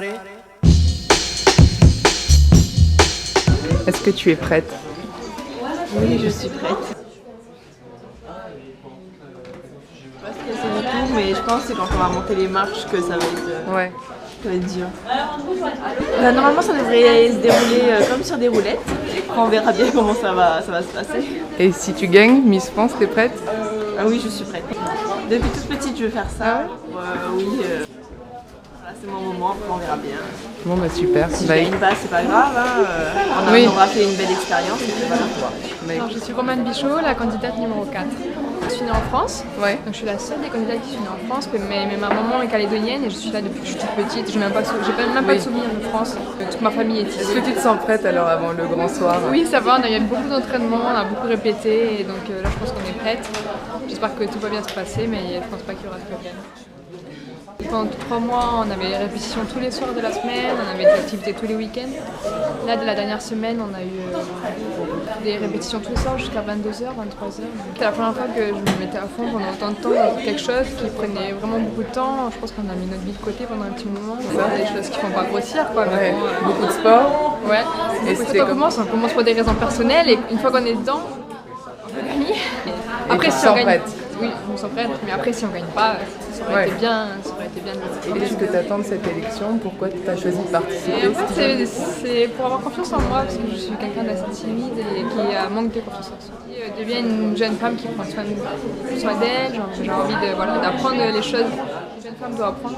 préparer. Est-ce que tu es prête? Oui, je suis prête. Je sais pas ce que c'est du tout, mais je pense que c'est quand on va monter les marches que ça va être, Ouais. ça va être dur. Normalement, ça devrait se dérouler comme sur des roulettes. Et on verra bien comment ça va se passer. Et si tu gagnes Miss France, t'es prête? Ah oui, je suis prête. Depuis toute petite, je veux faire ça. Oui, voilà, c'est mon moment, après on verra bien. Bon bah super. Si je gagne pas, c'est pas grave. Hein. On aura fait une belle expérience. Et puis voilà. Alors, je suis Romane Bichot, la candidate numéro 4. Je suis née en France, Ouais. donc je suis la seule des candidates qui suis née en France, mais ma maman est calédonienne et je suis là depuis que je suis toute petite. Je n'ai même pas de souvenirs de France. Toute ma famille est Est-ce ici. que tu te sens prête alors avant le grand soir? Oui, ça va, il y a eu beaucoup d'entraînement, on a beaucoup répété et donc là je pense qu'on est prête. J'espère que tout va bien se passer, mais je ne pense pas qu'il y aura de problème. Pendant 3 mois, on avait des répétitions tous les soirs de la semaine, on avait des activités tous les week-ends. Là, de la dernière semaine, on a eu des répétitions tous les soirs jusqu'à 22h, 23h. C'était la première fois que je me mettais à fond pendant autant de temps dans quelque chose qui prenait vraiment beaucoup de temps. Je pense qu'on a mis notre vie de côté pendant un petit moment. C'est des choses qui ne font pas grossir, quoi. Ouais. Mais bon, Beaucoup de sport. ouais. Et Quand c'était on commence pour des raisons personnelles et une fois qu'on est dedans, on peut gagner. Après, tu te si on sens gagne, prête? oui, je me sens prête, mais après, si on gagne pas, ça aurait été bien. Ça aurait été bien de Et qu'est-ce que tu attends de cette élection? Pourquoi tu as choisi de participer? Et en fait, c'est pour avoir confiance en moi, parce que je suis quelqu'un d'assez timide et qui a manque de confiance en soi. Je deviens une jeune femme qui prend soin d'elle, j'ai envie d'apprendre les choses qu'une jeune femme doit apprendre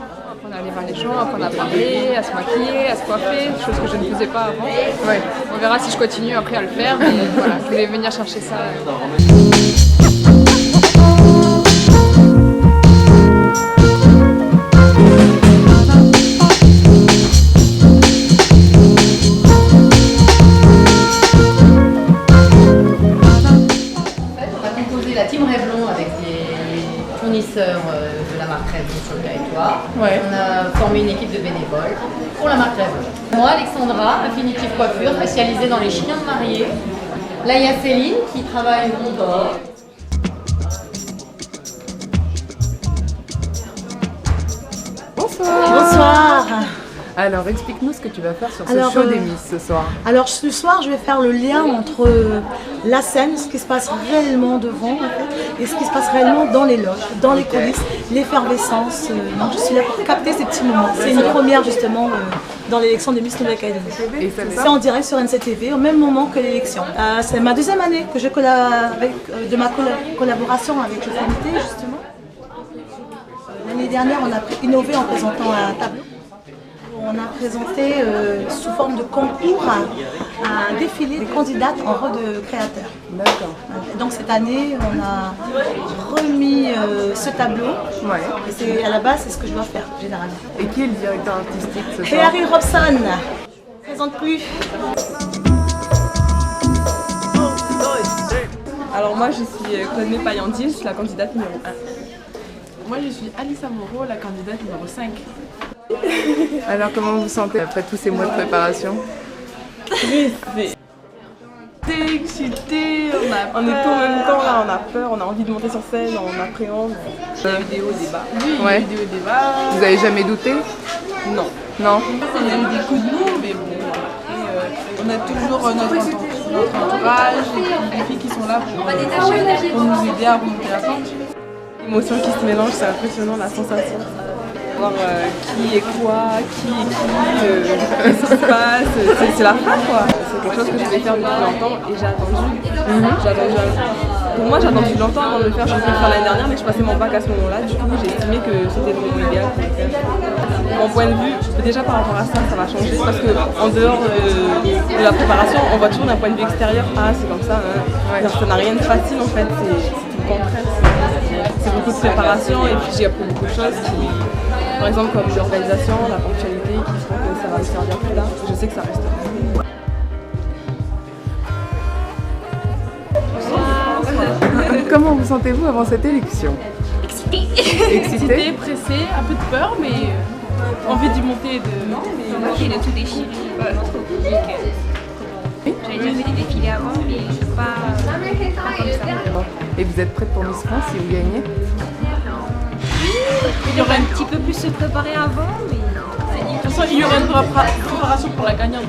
à aller voir les gens, apprendre à parler, à se maquiller, à se coiffer, des choses que je ne faisais pas avant. Ouais. On verra si je continue après à le faire, mais voilà, je voulais venir chercher ça. La team Revlon avec les fournisseurs de la marque Revlon sur le territoire. Ouais. On a formé une équipe de bénévoles pour la marque Revlon. Moi, Alexandra, Infinitive Coiffure, spécialisée dans les chignons de mariée. Là, il y a Céline qui travaille au bord. Bonsoir. Bonsoir. Alors explique-nous ce que tu vas faire sur ce Alors, show des Miss ce soir. Alors ce soir, je vais faire le lien entre la scène, ce qui se passe réellement devant en fait, et ce qui se passe réellement dans les loges, dans les coulisses, l'effervescence. Donc je suis là pour capter ces petits moments. C'est une première justement dans l'élection des Miss Nouvelle-Calédonie. Et C'est en direct sur NCTV au même moment que l'élection. C'est ma deuxième année que je de ma collaboration avec le comité justement. L'année dernière, on a innové en présentant un tableau. On a présenté sous forme de concours un défilé des candidates en rôle de créateur. D'accord. Donc cette année, on a remis ce tableau. Ouais. Et à la base, c'est ce que je dois faire généralement. Et qui est le directeur artistique ce Et soir? Harry Robson, présente plus. Alors moi, je suis Claude Payandi, je suis la candidate numéro 1. Moi, je suis Alice Amoro, la candidate numéro 5. Alors comment vous vous sentez après tous ces mois de préparation? Excité, on est tout en même temps là, on a peur, on a envie de monter sur scène, on appréhende. Des vidéos, des bas. Oui, Ouais. des vidéos, des bas. Vous avez jamais douté? Non. Non? On a eu des coups de mou, mais bon, après, on a toujours notre entourage, les filles qui sont là pour nous aider à remonter la pente. L'émotion qui se mélange, c'est impressionnant, la sensation. Voir qui est quoi, qui est qui, qu'est-ce qui se passe, c'est la fin quoi. C'est quelque chose que je voulais faire depuis longtemps et j'ai attendu. Pour moi, j'ai attendu longtemps avant de le faire. Je voulais le faire l'année dernière, mais je passais mon bac à ce moment-là. Du coup, j'ai estimé que c'était le moment idéal pour le faire. Mon point de vue, déjà par rapport à ça, ça va changer parce qu'en dehors de la préparation, on voit toujours d'un point de vue extérieur, ah c'est comme ça, hein. Ouais. Ça n'a rien de facile en fait, c'est tout le contraire. C'est beaucoup de préparation et puis j'ai appris beaucoup de choses par exemple comme l'organisation, la ponctualité qui font que ça va me servir plus tard. Je sais que ça reste. Comment vous sentez-vous avant cette élection? Excitée? Pressée, un peu de peur, mais envie d'y monter et de... Moi j'ai tout déchiré, notre public. J'avais déjà fait des défilés avant, mais pas comme ça. Et vous êtes prête pour Miss France si vous gagnez? Il y aurait un petit peu plus se préparer avant, mais façon, il y aura une préparation pour la gagnante.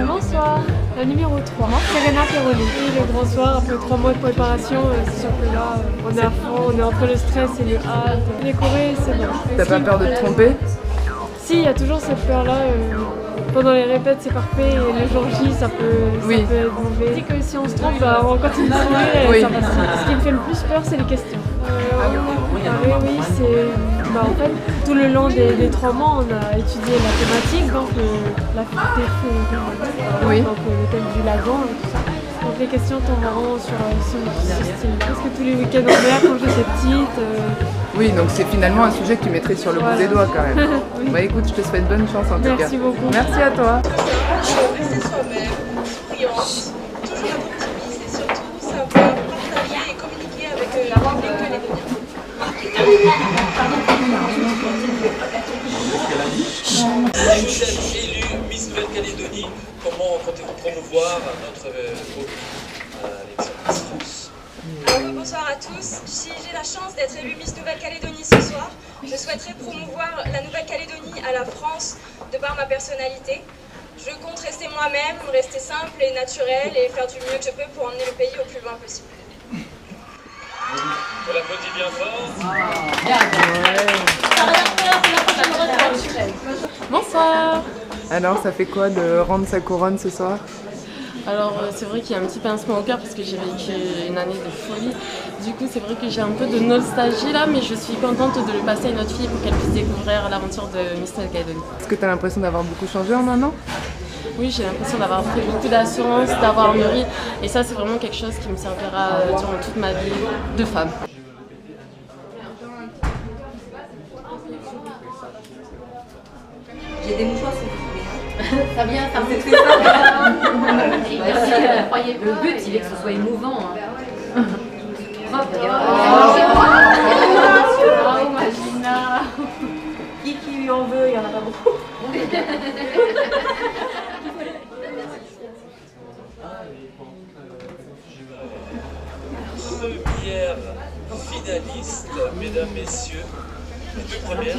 Bonsoir, la numéro 3, Serena Peroni. Oui, le grand soir, après 3 mois de préparation, c'est sûr que là, on est à fond, on est entre le stress et le hâte. Les chorés, c'est bon. T'as pas peur de te tromper? Si, il y a toujours cette peur-là. Pendant les répètes, c'est parfait, et le jour J, ça peut être mauvais. C'est que si on se trompe, bah, on continue de courir et ça passe. Ce qui me fait le plus peur, c'est les questions. Oui, c'est... en fait, tout le long des 3 mois, on a étudié la thématique, donc la donc le thème du lagon et tout ça. Donc les questions tombent vraiment sur ce style. Parce que tous les week-ends en mer, quand j'étais petite... Oui, donc c'est finalement un sujet que tu mettrais sur le bout des doigts quand même. Oui. Bah écoute, je te souhaite bonne chance en tout cas. Merci beaucoup. Merci à toi. Rester soi-même, souriante, toujours être optimiste et surtout savoir partager et communiquer avec le public calédonien. Vous êtes élue Miss Nouvelle-Calédonie. Comment comptez-vous promouvoir notre beau pays à l'élection Miss France? Bonsoir à tous. Si j'ai la chance d'être élue Miss Nouvelle-Calédonie ce soir, je souhaiterais promouvoir la Nouvelle-Calédonie à la France de par ma personnalité. Je compte rester moi-même, rester simple et naturelle et faire du mieux que je peux pour emmener le pays au plus loin possible. On l'applaudit bien fort. Bonsoir. Alors, ça fait quoi de rendre sa couronne ce soir? Alors c'est vrai qu'il y a un petit pincement au cœur parce que j'ai vécu une année de folie. Du coup c'est vrai que j'ai un peu de nostalgie là, mais je suis contente de le passer à une autre fille pour qu'elle puisse découvrir l'aventure de Miss Nouvelle-Calédonie. Est-ce que tu as l'impression d'avoir beaucoup changé en un an? Oui, j'ai l'impression d'avoir pris beaucoup d'assurance, d'avoir mûri, et ça c'est vraiment quelque chose qui me servira durant toute ma vie de femme. J'ai des mouchoirs si vous voulez. Ça vient, ça me fait ça. Le but, il est que ce soit émouvant. Magina. Qui lui en veut, il n'y en a pas beaucoup. Première finaliste, mesdames, messieurs. Les deux premières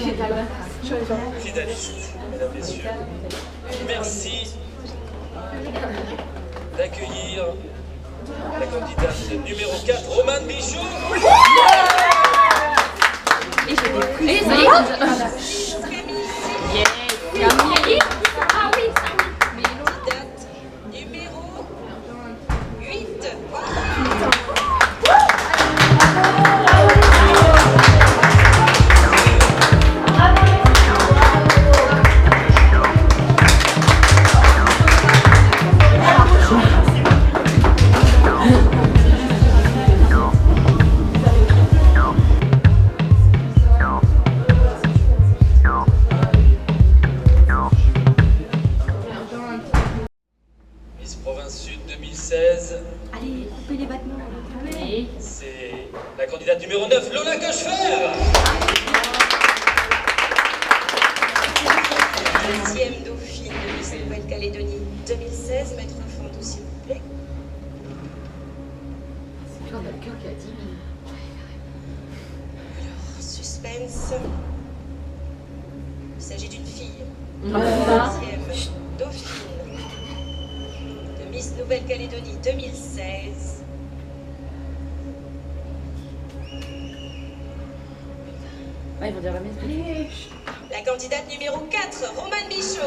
finalistes, mesdames, messieurs. Merci d'accueillir la candidate numéro 4, Romane Bichot. Et ça y est, Ah oui, candidate numéro 8. Miss Province Sud 2016. allez, coupez les vêtements. C'est la candidate numéro 9, Lola Cochefer. Deuxième dauphine de Miss Nouvelle-Calédonie 2016. Maître Fondou, s'il vous plaît. C'est quand quelqu'un qui a dit. Alors, suspense. Il s'agit d'une fille. Ah. Deuxième dauphine de Miss Nouvelle-Calédonie 2016. Ah, ils vont dire la même. La candidate numéro 4, Romane Bichot.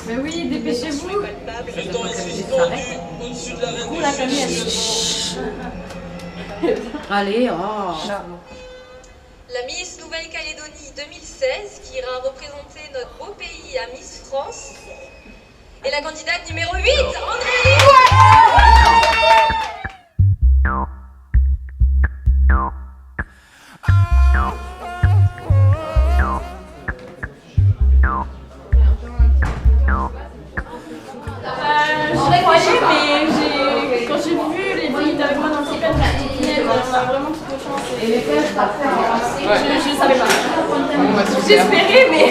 Mais oui, dépêchez-vous. Le temps est suspendu au-dessus de la reine du Sud. Allez, oh. La Miss Nouvelle-Calédonie 2016 qui ira représenter notre beau pays à Miss France. Et la candidate numéro 8, Andrélie. Je l'ai croyais, mais quand j'ai vu les filles avec moi dans le cycle, on a vraiment toute chance. Et les je savais pas. Bon, bah, super. J'espérais, mais...